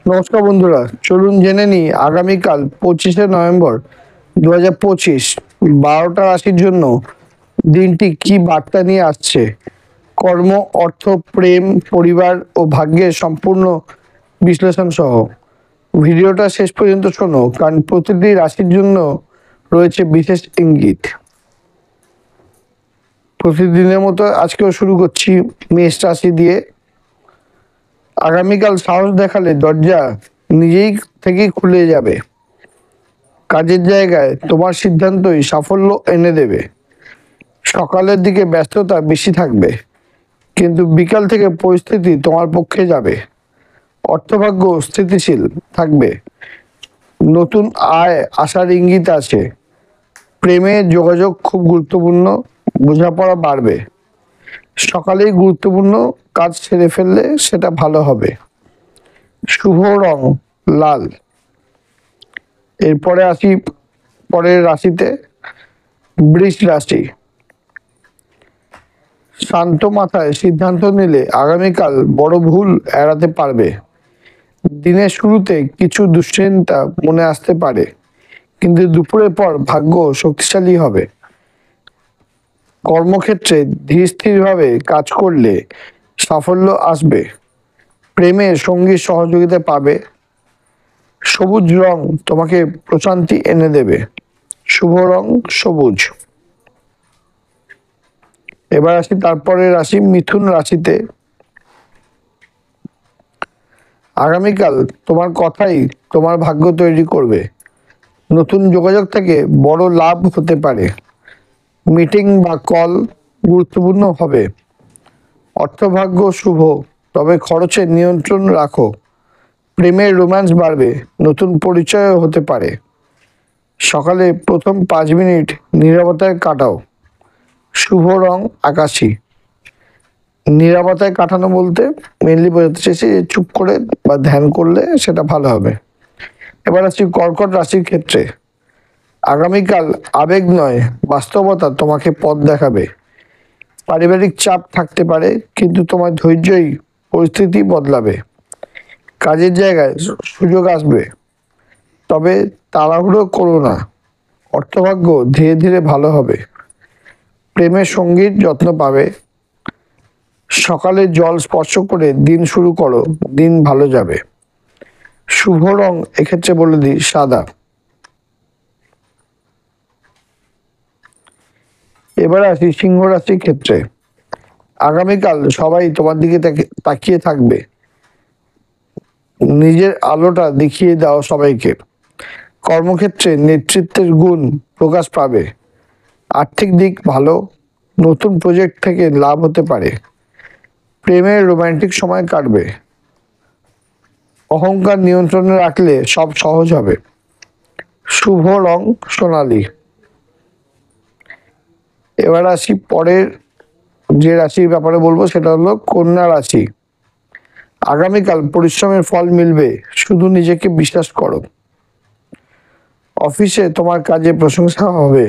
নমস্কার বন্ধুরা, চলুন জেনে নিই আগামীকাল 25শে নভেম্বর 2025 12টা রাশির জন্য দিনটি কি বার্তা নিয়ে আসছে। কর্ম, অর্থ, প্রেম, পরিবার ও ভাগ্যের সম্পূর্ণ বিশ্লেষণ সহ ভিডিওটা শেষ পর্যন্ত শোনো, কারণ প্রতিটি রাশির জন্য রয়েছে বিশেষ ইঙ্গিত। প্রতিদিনের মতো আজকেও শুরু করছি মেষ রাশি দিয়ে। আগামীকাল সাহস দেখালে দরজা নিজেই থেকেই খুলে যাবে। কাজের জায়গায় তোমার সিদ্ধান্তই সাফল্য এনে দেবে। সকালের দিকে ব্যস্ততা বেশি থাকবে, কিন্তু বিকাল থেকে পরিস্থিতি তোমার পক্ষে যাবে। অর্থভাগ্য স্থিতিশীল থাকবে, নতুন আয় আসার ইঙ্গিত আছে। প্রেমে যোগাযোগ খুব গুরুত্বপূর্ণ, বোঝাপড়া বাড়বে। সকালেই গুরুত্বপূর্ণ কাজ সেরে ফেললে সেটা ভালো হবে। শুভ রং লাল। এরপরে আসি পরের রাশিতে, বৃষ রাশি। শান্ত মাথায় সিদ্ধান্ত নিলে আগামীকাল বড় ভুল এড়াতে পারবে। দিনের শুরুতে কিছু দুশ্চিন্তা মনে আসতে পারে, কিন্তু দুপুরের পর ভাগ্য শক্তিশালী হবে। কর্মক্ষেত্রে ধীর স্থিরভাবে কাজ করলে সাফল্য আসবে। প্রেমে সঙ্গীর সহযোগিতা পাবে। সবুজ রং তোমাকে প্রশান্তি এনে দেবে। শুভ রং সবুজ। এবার আসি তারপরে রাশি মিথুন রাশিতে। আগামীকাল তোমার কথাই তোমার ভাগ্য তৈরি করবে। নতুন যোগাযোগ থেকে বড় লাভ হতে পারে। মিটিং বা কল গুরুত্বপূর্ণ হবে। অর্থভাগ্য শুভ, তবে খরচের নিয়ন্ত্রণ রাখো। প্রেমের রোম্যান্স বাড়বে, নতুন পরিচয় হতে পারে। সকালে প্রথম 5 মিনিট নীরবতায় কাটাও। শুভ রং আকাশী। নীরবতায় কাটানো বলতে মেনলি বোঝাতে চাইছি যে চুপ করে বা ধ্যান করলে সেটা ভালো হবে। এবার আসছি কর্কট রাশির ক্ষেত্রে। আগামীকাল আবেগ নয়, বাস্তবতা তোমাকে পথ দেখাবে। পারিবারিক চাপ থাকতে পারে, কিন্তু তোমার ধৈর্যই পরিস্থিতি বদলাবে। কাজের জায়গায় সুযোগ আসবে, তবে তাড়াহুড়ো করো না। অর্থভাগ্য ধীরে ধীরে ভালো হবে। প্রেমের সঙ্গীর যত্ন পাবে। সকালে জল স্পর্শ করে দিন শুরু করো, দিন ভালো যাবে। শুভ রং এক্ষেত্রে বলে দিই সাদা। এবার আসি সিংহ রাশির ক্ষেত্রে। আগামীকাল সবাই তোমার দিকে তাকিয়ে থাকবে। নিজের আলোটা দেখিয়ে দাও সবাইকে। কর্মক্ষেত্রে নেতৃত্বের গুণ প্রকাশ পাবে। আর্থিক দিক ভালো, নতুন প্রজেক্ট থেকে লাভ হতে পারে। প্রেমের রোমান্টিক সময় কাটবে। অহংকার নিয়ন্ত্রণে রাখলে সব সহজ হবে। শুভ রং সোনালী। এবার আসি পরের যে রাশির ব্যাপারে বলবো, সেটা হলো কন্যা রাশি। আগামীকাল পরিশ্রমের ফল মিলবে, শুধু নিজেকে বিশ্বাস করো। অফিসে তোমার কাজে প্রশংসা হবে।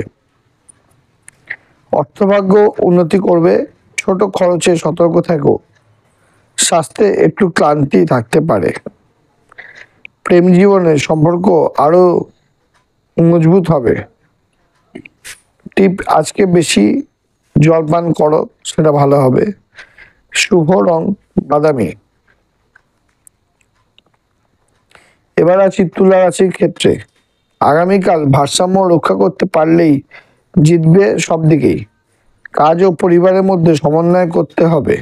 অর্থভাগ্য উন্নতি করবে, ছোট খরচে সতর্ক থাকো। স্বাস্থ্যে একটু ক্লান্তি থাকতে পারে। প্রেম জীবনে সম্পর্ক আরো মজবুত হবে। টিপ, আজকে বেশি জল পান করো, সেটা ভালো হবে। শুভ রং বাদামি। এবার আছি তুলা রাশির ক্ষেত্রে। আগামীকাল ভারসাম্য রক্ষা করতে পারলেই জিতবে সব দিকেই। কাজ ও পরিবারের মধ্যে সমন্বয় করতে হবে।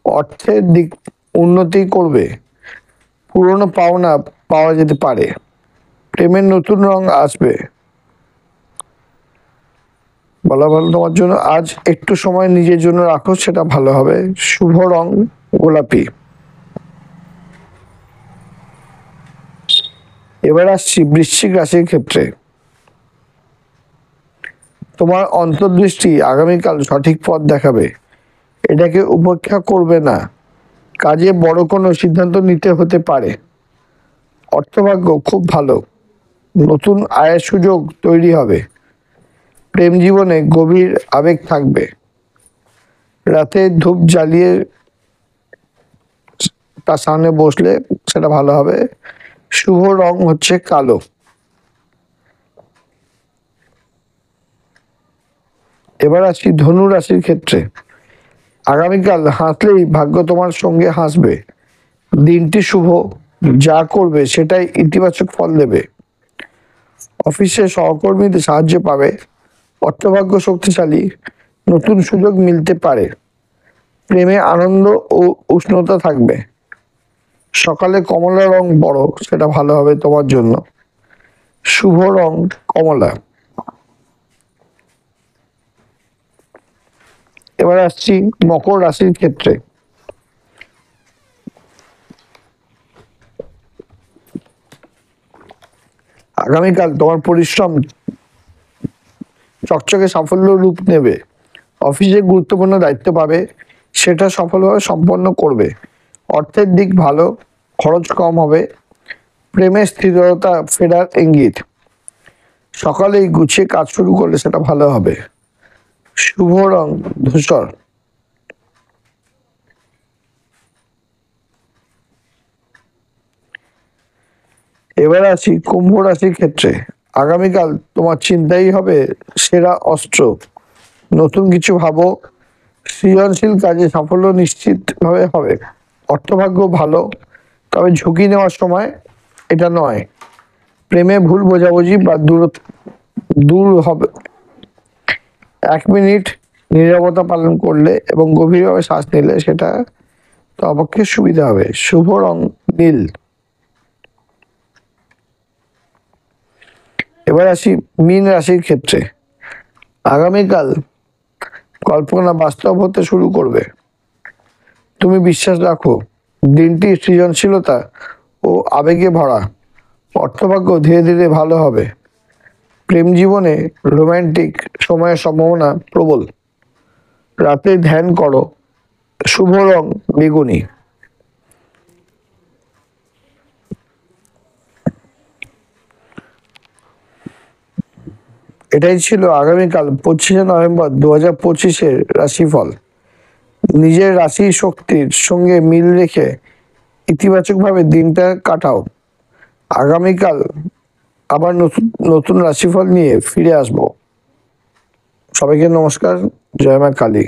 অর্থের দিক উন্নতি করবে। পুরনো পাওনা পাওয়া যেতে পারে। প্রেমের নতুন রং আসবে। বলা ভালো তোমার জন্য, আজ একটু সময় নিজের জন্য রাখো, সেটা ভালো হবে। শুভ রং গোলাপি। এবার আসছি বৃশ্চিক রাশির ক্ষেত্রে। তোমার অন্তর্দৃষ্টি আগামীকাল সঠিক পথ দেখাবে। এটাকে উপেক্ষা করবে না। কাজে বড় কোনো সিদ্ধান্ত নিতে হতে পারে। অর্থভাগ্য খুব ভালো, নতুন আয়ের সুযোগ তৈরি হবে। প্রেম জীবনে গভীর আবেগ থাকবে। রাতে ধূপ জ্বালিয়ে তার সামনে বসলে সেটা ভালো হবে। শুভ রং হচ্ছে কালো। এবার আসি ধনু রাশির ক্ষেত্রে। আগামীকাল হাসলেই ভাগ্য তোমার সঙ্গে হাসবে। দিনটি শুভ, যা করবে সেটাই ইতিবাচক ফল দেবে। অফিসে সহকর্মীদের সাহায্য পাবে। অর্থভাগ্য শক্তিশালী, নতুন সুযোগ মিলতে পারে। প্রেমে আনন্দ ও উষ্ণতা থাকবে। সকালে কমলা রং বড়, সেটা ভালো হবে তোমার জন্য। শুভ রং কমলা। এবার আসছি মকর রাশির ক্ষেত্রে। আগামীকাল তোমার পরিশ্রম চকচকে সাফল্য রূপ নেবে। অফিসে গুরুত্বপূর্ণ দায়িত্ব পাবে, সেটা সফলভাবে সম্পন্ন করবে। অর্থের দিক ভালো, খরচ কম হবে। প্রেমে স্থিরতা ফেরার ইঙ্গিত। সকালেই গুছিয়ে কাজ শুরু করলে সেটা ভালো হবে। শুভ রং ধূসর। এবার আসি কুম্ভ রাশির ক্ষেত্রে। আগামীকাল তোমার চিন্তাই হবে সেরা অস্ত্র। নতুন কিছু ভাবো, সৃজনশীল কাজে সাফল্য নিশ্চিতভাবে হবে। অর্থভাগ্য ভালো, তবে ঝুঁকি নেওয়ার সময় এটা নয়। প্রেমে ভুল বোঝাবুঝি বা দূর হবে। 1 মিনিট নীরবতা পালন করলে এবং গভীরভাবে শ্বাস নিলে সেটা তোমার পক্ষে সুবিধা হবে। শুভ রং নীল। এবার আসি মীন রাশির ক্ষেত্রে। আগামীকাল কল্পনা বাস্তব হতে শুরু করবে। তুমি বিশ্বাস রাখো, দিনটি সৃজনশীলতা ও আবেগে ভরা। অর্থভাগ্য ধীরে ধীরে ভালো হবে। প্রেম জীবনে রোমান্টিক সময়ের সম্ভাবনা প্রবল। রাতে ধ্যান করো। শুভ রং বেগুনি। এটাই ছিল আগামীকাল 25শে নভেম্বর 2025-এর রাশিফল। নিজের রাশি শক্তির সঙ্গে মিল রেখে ইতিবাচকভাবে দিনটা কাটাও। আগামীকাল আবার নতুন নতুন রাশিফল নিয়ে ফিরে আসবো। সবাইকে নমস্কার। জয় মা কালী।